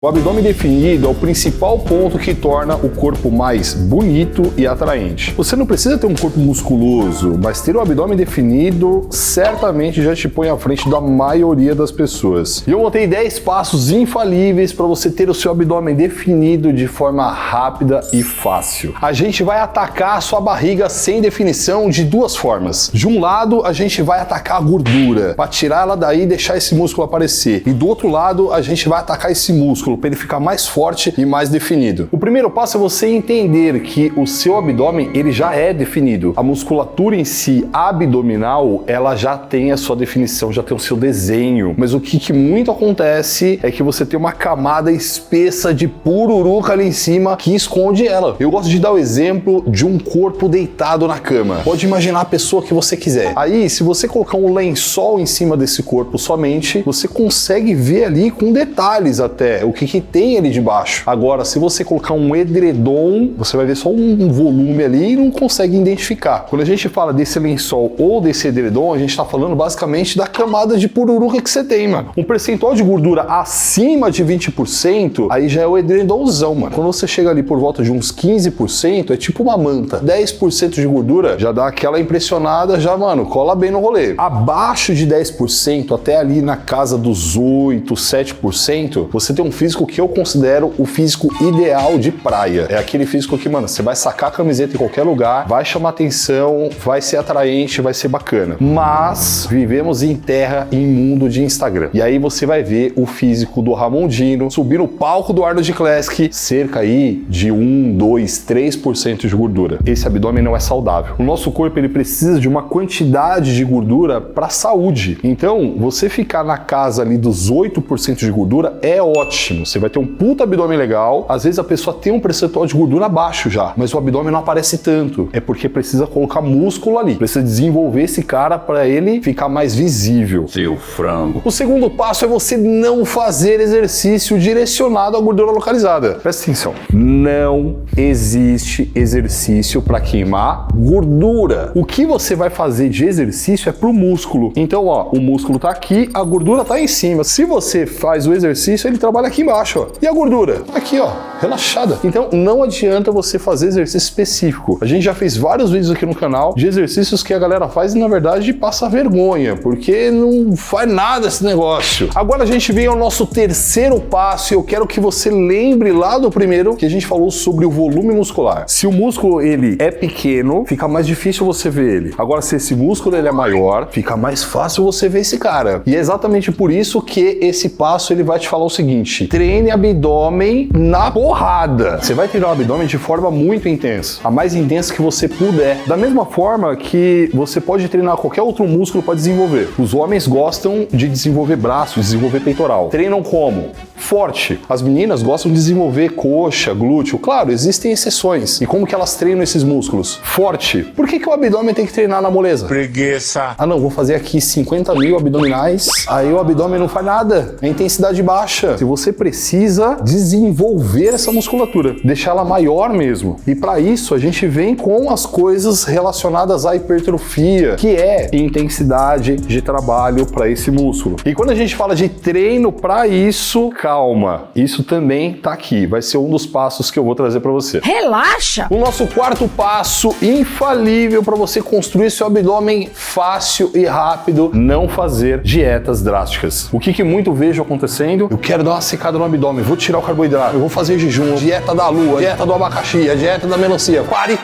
O abdômen definido é o principal ponto que torna o corpo mais bonito e atraente. Você não precisa ter um corpo musculoso, mas ter o abdômen definido certamente já te põe à frente da maioria das pessoas. E eu montei 10 passos infalíveis para você ter o seu abdômen definido de forma rápida e fácil. A gente vai atacar a sua barriga sem definição de duas formas. De um lado, a gente vai atacar a gordura, para tirar ela daí e deixar esse músculo aparecer. E do outro lado, a gente vai atacar esse músculo para ele ficar mais forte e mais definido. O primeiro passo é você entender que o seu abdômen ele já é definido. A musculatura em si abdominal, ela já tem a sua definição, já tem o seu desenho. Mas o que muito acontece é que você tem uma camada espessa de pururuca ali em cima que esconde ela. Eu gosto de dar o exemplo de um corpo deitado na cama. Pode imaginar a pessoa que você quiser. Aí, se você colocar um lençol em cima desse corpo somente, você consegue ver ali com detalhes até o que tem ali debaixo. Agora, se você colocar um edredom, você vai ver só um volume ali e não consegue identificar. Quando a gente fala desse lençol ou desse edredom, a gente tá falando basicamente da camada de pururuca que você tem, mano. Um percentual de gordura acima de 20%, aí já é o edredomzão, mano. Quando você chega ali por volta de uns 15%, é tipo uma manta. 10% de gordura já dá aquela impressionada, já, mano, cola bem no rolê. Abaixo de 10%, até ali na casa dos 8, 7%, você tem um físico que eu considero o físico ideal de praia. É aquele físico que, mano, você vai sacar a camiseta em qualquer lugar, vai chamar atenção, vai ser atraente, vai ser bacana. Mas vivemos em terra, em mundo de Instagram. E aí você vai ver o físico do Ramondino subir no palco do Arnold Classic, cerca aí de 1, 2, 3% de gordura. Esse abdômen não é saudável. O nosso corpo ele precisa de uma quantidade de gordura para saúde. Então, você ficar na casa ali dos 8% de gordura é ótimo. Você vai ter um puta abdômen legal. Às vezes a pessoa tem um percentual de gordura baixo já, mas o abdômen não aparece tanto. É porque precisa colocar músculo ali. Precisa desenvolver esse cara para ele ficar mais visível. Seu frango. O segundo passo é você não fazer exercício direcionado à gordura localizada. Presta atenção. Não existe exercício para queimar gordura. O que você vai fazer de exercício é pro músculo. Então, ó, o músculo tá aqui, a gordura tá em cima. Se você faz o exercício, ele trabalha aqui embaixo, ó. E a gordura? Aqui, ó, relaxada. Então, não adianta você fazer exercício específico. A gente já fez vários vídeos aqui no canal de exercícios que a galera faz e, na verdade, passa vergonha, porque não faz nada esse negócio. Agora a gente vem ao nosso terceiro passo e eu quero que você lembre lá do primeiro que a gente falou sobre o volume muscular. Se o músculo, ele é pequeno, fica mais difícil você ver ele. Agora, se esse músculo, ele é maior, fica mais fácil você ver esse cara. E é exatamente por isso que esse passo, ele vai te falar o seguinte: treine abdômen na porrada. Você vai treinar o abdômen de forma muito intensa, a mais intensa que você puder. Da mesma forma que você pode treinar qualquer outro músculo para desenvolver. Os homens gostam de desenvolver braço, desenvolver peitoral. Treinam como? Forte. As meninas gostam de desenvolver coxa, glúteo. Claro, existem exceções. E como que elas treinam esses músculos? Forte. Por que o abdômen tem que treinar na moleza? Preguiça. Ah não, vou fazer aqui 50 mil abdominais, aí o abdômen não faz nada. É intensidade baixa. Se você precisa desenvolver essa musculatura, deixar ela maior mesmo. E para isso a gente vem com as coisas relacionadas à hipertrofia, que é intensidade de trabalho para esse músculo. E quando a gente fala de treino para isso, calma, isso também tá aqui. Vai ser um dos passos que eu vou trazer para você. Relaxa! O nosso quarto passo infalível para você construir seu abdômen fácil e rápido: não fazer dietas drásticas. O que muito vejo acontecendo? Eu quero dar uma secada no abdômen, vou tirar o carboidrato, eu vou fazer jejum, dieta da lua, dieta do abacaxi, a dieta da melancia. Pare!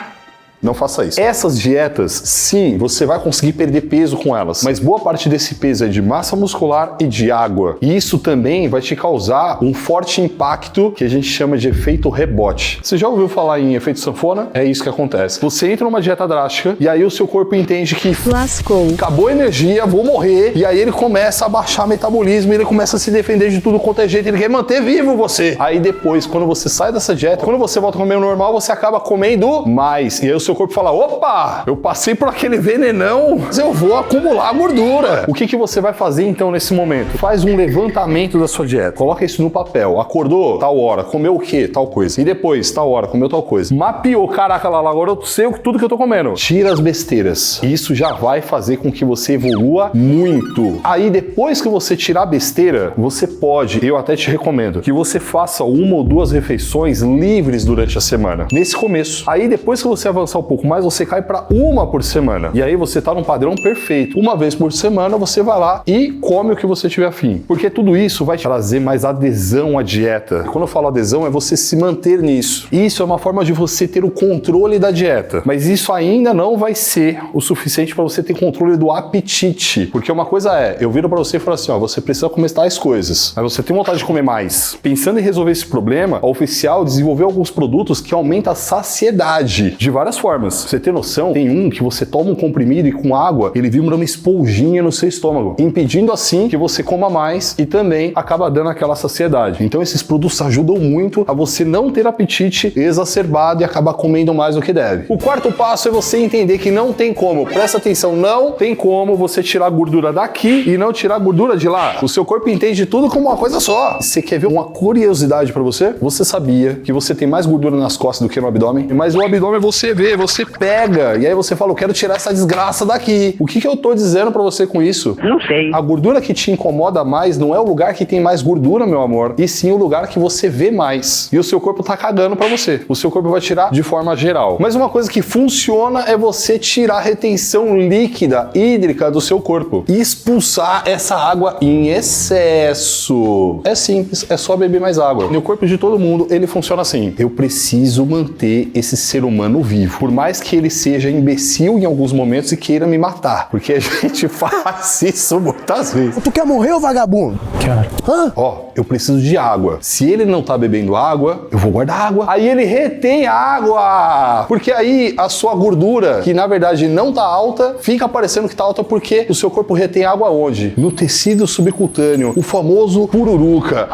Não faça isso. Essas dietas, sim, você vai conseguir perder peso com elas, mas boa parte desse peso é de massa muscular e de água. E isso também vai te causar um forte impacto que a gente chama de efeito rebote. Você já ouviu falar em efeito sanfona? É isso que acontece. Você entra numa dieta drástica e aí o seu corpo entende que lascou, acabou a energia, vou morrer, e aí ele começa a baixar o metabolismo, ele começa a se defender de tudo quanto é jeito, ele quer manter vivo você. Aí depois, quando você sai dessa dieta, quando você volta a comer o normal, você acaba comendo mais. E aí o seu corpo fala, opa, eu passei por aquele venenão, mas eu vou acumular gordura. O que você vai fazer então nesse momento? Faz um levantamento da sua dieta, coloca isso no papel. Acordou? Tal hora. Comeu o quê? Tal coisa. E depois, tal hora, comeu tal coisa. Mapeou, caraca, lá, agora eu sei tudo que eu tô comendo. Tira as besteiras. Isso já vai fazer com que você evolua muito. Aí depois que você tirar a besteira, você pode, eu até te recomendo, que você faça 1 ou 2 refeições livres durante a semana. Nesse começo. Aí depois que você avançar um pouco mais, você cai para 1 por semana. E aí você tá num padrão perfeito. 1 vez por semana você vai lá e come o que você tiver afim. Porque tudo isso vai te trazer mais adesão à dieta. Quando eu falo adesão, é você se manter nisso. Isso é uma forma de você ter o controle da dieta. Mas isso ainda não vai ser o suficiente para você ter controle do apetite. Porque uma coisa é, eu viro para você e falo assim, ó, você precisa comer tais coisas, mas você tem vontade de comer mais. Pensando em resolver esse problema, a Oficial desenvolveu alguns produtos que aumentam a saciedade de várias formas. Pra você ter noção, tem um que você toma um comprimido e com água, ele vira uma esponjinha no seu estômago, impedindo assim que você coma mais e também acaba dando aquela saciedade. Então esses produtos ajudam muito a você não ter apetite exacerbado e acabar comendo mais do que deve. O quarto passo é você entender que não tem como, presta atenção, não tem como você tirar a gordura daqui e não tirar a gordura de lá. O seu corpo entende tudo como uma coisa só. Você quer ver uma curiosidade pra você? Você sabia que você tem mais gordura nas costas do que no abdômen? Mas o abdômen você vê, você pega, e aí você fala, eu quero tirar essa desgraça daqui. O que eu tô dizendo pra você com isso? Não sei. A gordura que te incomoda mais não é o lugar que tem mais gordura, meu amor, e sim o lugar que você vê mais. E o seu corpo tá cagando pra você. O seu corpo vai tirar de forma geral. Mas uma coisa que funciona é você tirar a retenção líquida, hídrica do seu corpo e expulsar essa água em excesso. É simples, é só beber mais água. E o corpo de todo mundo, ele funciona assim. Eu preciso manter esse ser humano vivo. Por mais que ele seja imbecil em alguns momentos e queira me matar. Porque a gente faz isso muitas vezes. Tu quer morrer, ô vagabundo? Quero. Hã? Ó, eu preciso de água. Se ele não tá bebendo água, eu vou guardar água. Aí ele retém água. Porque aí a sua gordura, que na verdade não tá alta, fica parecendo que tá alta porque o seu corpo retém água onde? No tecido subcutâneo, o famoso pururuca.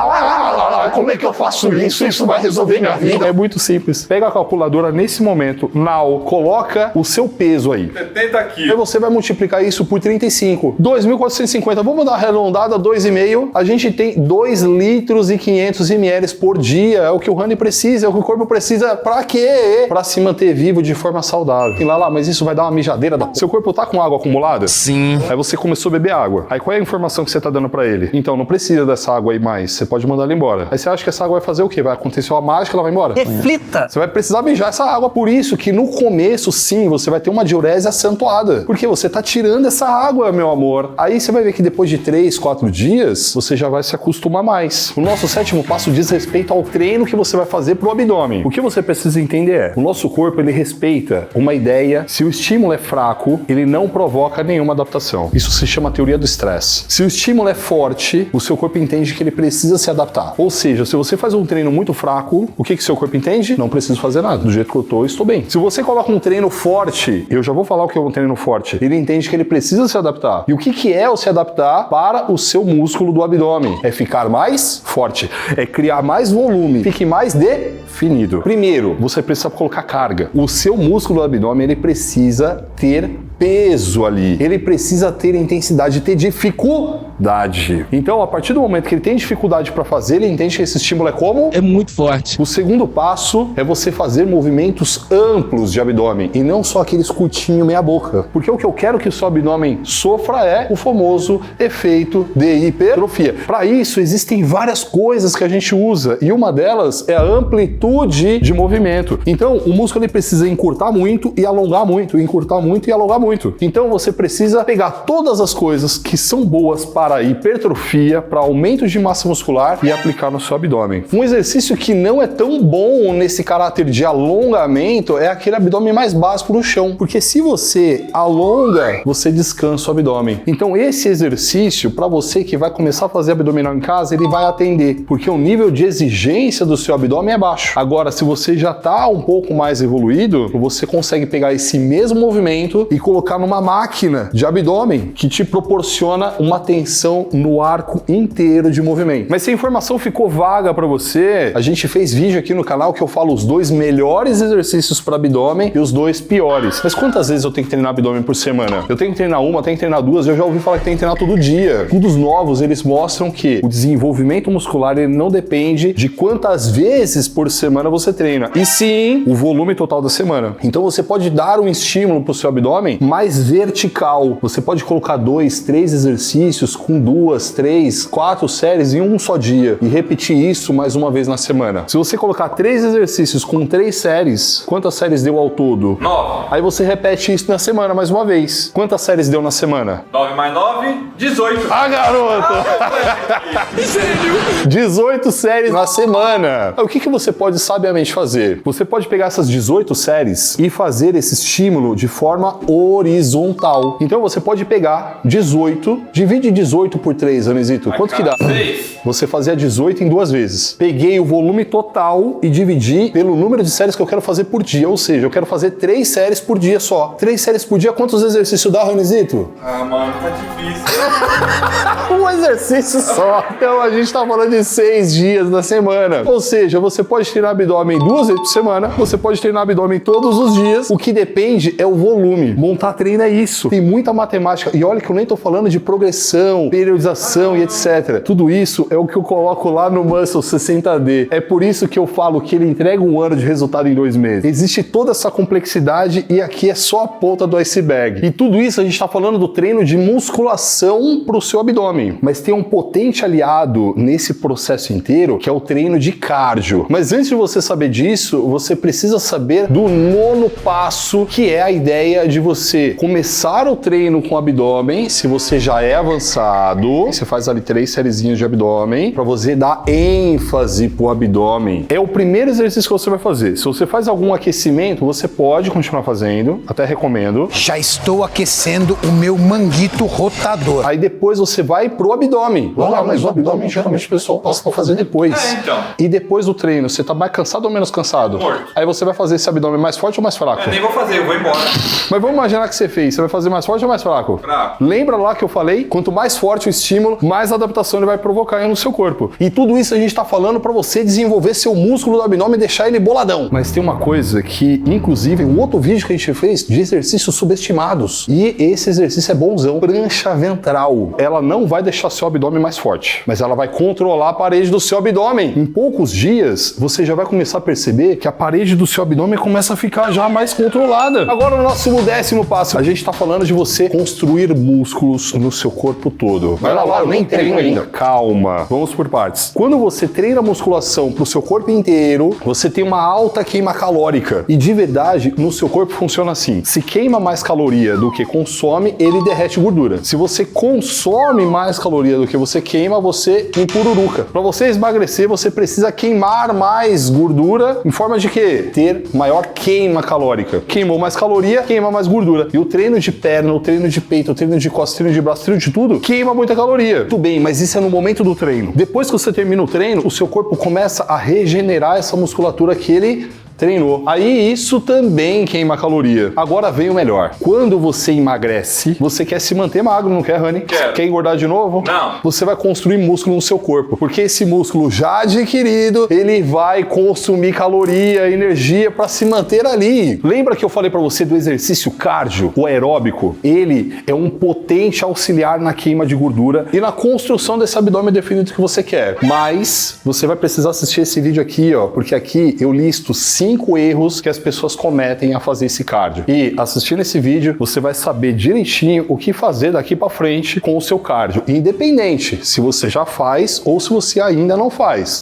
Como é que eu faço isso? Isso vai resolver minha vida. É muito simples. Pega a calculadora nesse momento, coloca o seu peso aí. 70 quilos. Aí você vai multiplicar isso por 35. 2.450. Vamos dar uma arredondada, 2,5. A gente tem 2 litros e 500 ml por dia. É o que o Rani precisa, é o que o corpo precisa. Pra quê? Pra se manter vivo de forma saudável. E lá, mas isso vai dar uma mijadeira da... Seu corpo tá com água acumulada? Sim. Aí você começou a beber água. Aí qual é a informação que você tá dando pra ele? Então, não precisa dessa água aí mais. Você pode mandar ela embora. Aí você acha que essa água vai fazer o quê? Vai acontecer uma mágica, ela vai embora? Reflita. Você vai precisar mijar essa água. Por isso que no começo, sim, você vai ter uma diurese acentuada. Porque você tá tirando essa água, meu amor. Aí você vai ver que depois de 3, 4 dias, você já vai se acostumar mais. O nosso 7º passo diz respeito ao treino que você vai fazer pro abdômen. O que você precisa entender é, o nosso corpo, ele respeita uma ideia. Se o estímulo é fraco, ele não provoca nenhuma adaptação. Isso se chama teoria do estresse. Se o estímulo é forte, o seu corpo entende que ele precisa se adaptar. Ou seja, se você faz um treino muito fraco, o que seu corpo entende? Não preciso fazer nada. Do jeito que eu tô, estou bem. Se você coloca um treino forte, eu já vou falar o que é um treino forte, ele entende que ele precisa se adaptar. E o que é o se adaptar para o seu músculo do abdômen? É ficar mais forte, é criar mais volume, fique mais definido. Primeiro, você precisa colocar carga. O seu músculo do abdômen, ele precisa ter peso ali. Ele precisa ter intensidade, ter dificuldade. Então, a partir do momento que ele tem dificuldade para fazer, ele entende que esse estímulo é como? É muito forte. O segundo passo é você fazer movimentos amplos de abdômen e não só aqueles curtinhos meia boca. Porque o que eu quero que o seu abdômen sofra é o famoso efeito de hipertrofia. Para isso, existem várias coisas que a gente usa e uma delas é a amplitude de movimento. Então, o músculo ele precisa encurtar muito e alongar muito, encurtar muito e alongar muito. Então você precisa pegar todas as coisas que são boas para hipertrofia, para aumento de massa muscular e aplicar no seu abdômen. Um exercício que não é tão bom nesse caráter de alongamento é aquele abdômen mais básico no chão, porque se você alonga, você descansa o abdômen. Então esse exercício, para você que vai começar a fazer abdominal em casa, ele vai atender, porque o nível de exigência do seu abdômen é baixo. Agora, se você já está um pouco mais evoluído, você consegue pegar esse mesmo movimento e colocar numa máquina de abdômen que te proporciona uma tensão tensão no arco inteiro de movimento. Mas se a informação ficou vaga para você, a gente fez vídeo aqui no canal que eu falo os 2 melhores exercícios para abdômen e os 2 piores. Mas quantas vezes eu tenho que treinar abdômen por semana? Eu tenho que treinar uma, tenho que treinar 2, eu já ouvi falar que tem que treinar todo dia. Estudos novos, eles mostram que o desenvolvimento muscular ele não depende de quantas vezes por semana você treina, e sim o volume total da semana. Então você pode dar um estímulo para o seu abdômen mais vertical. Você pode colocar 2, 3 exercícios com 2, 3, 4 séries em um só dia e repetir isso mais uma vez na semana. Se você colocar 3 exercícios com 3 séries, quantas séries deu ao todo? 9. Aí você repete isso na semana mais uma vez. Quantas séries deu na semana? 9 mais 9, 18. Ah, garoto! 18 séries na semana. O que você pode sabiamente fazer? Você pode pegar essas 18 séries e fazer esse estímulo de forma horizontal. Então você pode pegar 18, divide 18 por 3, Anisito. Quanto que dá? 6. Você fazia 18 em 2 vezes. Peguei o volume total e dividi pelo número de séries que eu quero fazer por dia. Ou seja, eu quero fazer 3 séries por dia só. 3 séries por dia, quantos exercícios dá, Anisito? Ah, mano, tá difícil. Um exercício só. Então a gente tá falando de 6 dias na semana. Ou seja, você pode treinar abdômen 2 vezes por semana, você pode treinar abdômen todos os dias. O que depende é o volume. Montar treino é isso. Tem muita matemática. E olha que eu nem tô falando de progressão, periodização e etc. Tudo isso é o que eu coloco lá no Muscle 60D. É por isso que eu falo que ele entrega um ano de resultado em 2 meses. Existe toda essa complexidade e aqui é só a ponta do iceberg. E tudo isso a gente tá falando do treino de musculação pro seu abdômen. Mas tem um potente aliado nesse processo inteiro, que é o treino de cardio. Mas antes de você saber disso, você precisa saber do 9º passo, que é a ideia de você começar o treino com abdômen, se você já é avançado, você faz ali 3 sériezinhas de abdômen, para você dar ênfase pro abdômen. É o primeiro exercício que você vai fazer. Se você faz algum aquecimento, você pode continuar fazendo, até recomendo. Já estou aquecendo o meu manguito rotador. Aí depois você vai pro abdômen. Olha, mas o abdômen geralmente o pessoal passa pra fazer depois. Então. E depois do treino, você tá mais cansado ou menos cansado? Morto. Aí você vai fazer esse abdômen mais forte ou mais fraco? Eu nem vou fazer, eu vou embora. Mas vamos imaginar que você fez. Você vai fazer mais forte ou mais fraco? Fraco. Lembra lá que eu falei? Quanto mais forte o estímulo, mais adaptação ele vai provocar no seu corpo. E tudo isso a gente tá falando pra você desenvolver seu músculo do abdômen e deixar ele boladão. Mas tem uma coisa que, inclusive, um outro vídeo que a gente fez de exercícios subestimados. E esse exercício é bonzão. Prancha ventral. Ela não vai deixar seu abdômen mais forte, mas ela vai controlar a parede do seu abdômen. Em poucos dias, você já vai começar a perceber que a parede do seu abdômen começa a ficar já mais controlada. Agora, no nosso 10º passo, a gente tá falando de você construir músculos no seu corpo todo. Vai lá, eu nem treino ainda. Calma, vamos por partes. Quando você treina a musculação pro seu corpo inteiro, você tem uma alta queima calórica. E de verdade, no seu corpo funciona assim. Se queima mais caloria do que consome, ele derrete gordura. Se você consome mais caloria do que você queima, você empururuca. Para você emagrecer, você precisa queimar mais gordura em forma de quê? Ter maior queima calórica. Queimou mais caloria, queima mais gordura. E o treino de perna, o treino de peito, o treino de costas, o treino de braço, o treino de tudo, queima muita caloria. Tudo bem, mas isso é no momento do treino. Depois que você termina o treino, o seu corpo começa a regenerar essa musculatura que ele treinou. Aí isso também queima caloria. Agora vem o melhor. Quando você emagrece, você quer se manter magro, não quer, Rani? Quero. Quer engordar de novo? Não. Você vai construir músculo no seu corpo, porque esse músculo já adquirido, ele vai consumir caloria, energia para se manter ali. Lembra que eu falei para você do exercício cardio, o aeróbico? Ele é um potente auxiliar na queima de gordura e na construção desse abdômen definido que você quer. Mas você vai precisar assistir esse vídeo aqui, ó, porque aqui eu listo 5 erros que as pessoas cometem a fazer esse cardio. E assistindo esse vídeo, você vai saber direitinho o que fazer daqui para frente com o seu cardio, independente se você já faz ou se você ainda não faz.